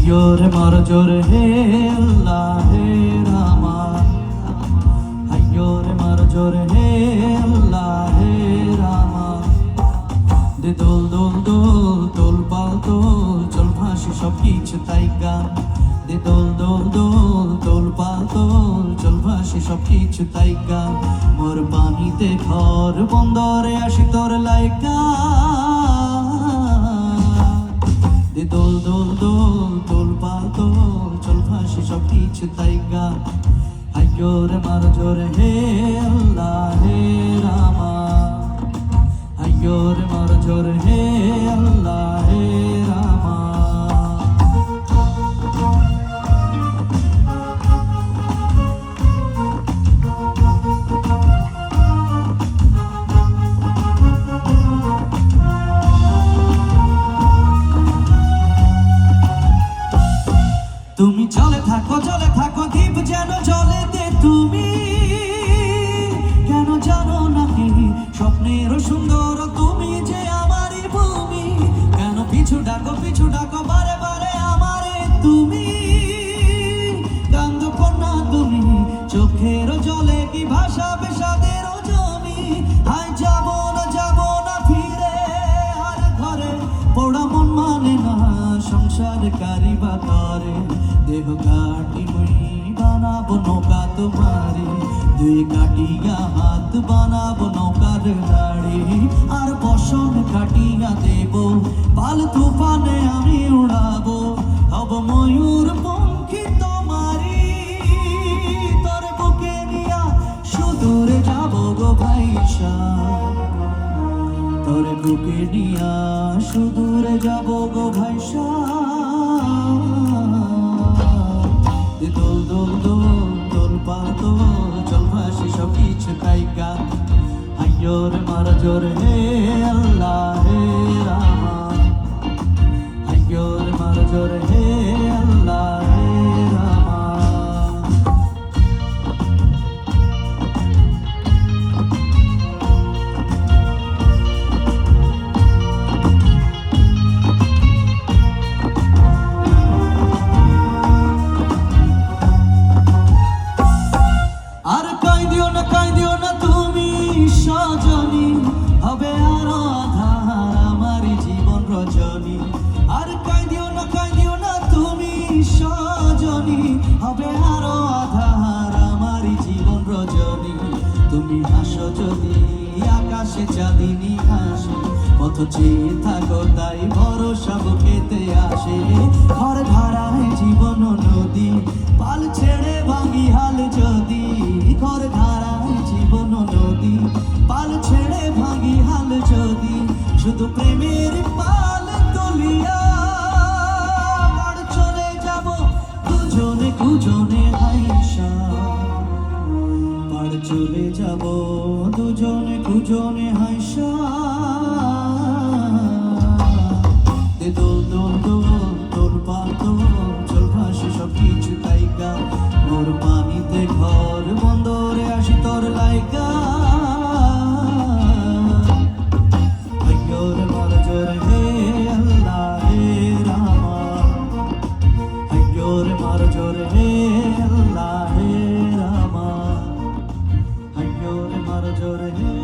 হাইয়োরে মার জোরে হে আল্লাহ হে রামা, হাইয়োরে মার জোরে হে আল্লাহ হে রামা। দে দোল দোল দোল দোল পাল দোল, চল ভাসি সব কিছু তাই গান। দে দোল দোল দোল দোল পাল দোল, চল ভাসি সব কিছু তাই গান। মোর পানিতে ঘর বন্দরে আসি তোর লাইকা। দে দোল দোল দোল দোল পাল দোল, চল ভাসি সব কিছু তাই গান। হাইয়োরে মার জোরে হে আল্লাহ হে রামা, হাইয়োরে মার জোরে হে আল্লাহ হে রামা। তুমি চলে থাকো দ্বীপ যেন জলেতে। তুমি কেন জানো নাকি স্বপ্নের সুন্দর তুমি যে আমারই ভূমি। কেন পিছু ডাকো বারে বারে আমারে তুমি। কান্দ কন্যা তুমি, চোখের জলে কি ভাষা বিষাদের জমি। হাই যাব না ফিরে আর ঘরে, পোড়া মন মানে না সংসার কারিবা তরে। দেহ কাটি মুই বানাবো নৌকা তোমারে, দুই কাটিয়া হাত বানাবো নৌকার দাড়ি। আর বসন কাটিয়া দেব পাল তুফানে আমি উড়াবো, হব ময়ূর পঙ্খী তোমারি। তোর বুকে নিয়া সুদূরে যাবো গো ভাইসা, তোর বুকে নিয়া সুদূরে যাবো গো ভাইসা। দোল দোল দোল দোল পাল দোল, চল ভাসি সব কিছু তাই গান। হাইয়োরে মার জোরে হে আল্লাহ হে রামা, হাইয়োরে মার জোরে হে আল্লাহ হে রামা। আর কাঁদিও না তুমি সজনী, হবে আরো আধার আমার জীবন রজনী। আর কাঁদিও না তুমি সজনী, হবে আরো আধার আমার জীবন রজনী। তুমি হাসো যদি আকাশে চাঁদিনী হাসে, পথ চেয়ে থাকো তাই ভরসা বুকেতে আসে। ঘর ধারায় জীবন নদী, পাল ছেড়ে ভাঙি হাল যদি। ঘর ধারায় জীবন নদী, পাল ছেড়ে ভাঙি হাল যদি। শুধু প্রেমের পাল তুলিয়া পার চলে যাব দুজনে কুজনে হাইসা। পার চলে যাব দুজনে কুজনে হাইসা। দে দোল দোল দোল দোল পাল দোল, চল ভাসি সব কিছু তাই গান। মোর পানিতে ঘর বন্দরে আসি তোর লাইকা। হাইয়োরে মার জোরে হে আল্লাহ হে রামা, হাইয়োরে মার জোরে হে আল্লাহ হে রামা, হাইয়োরে মার জোরে হে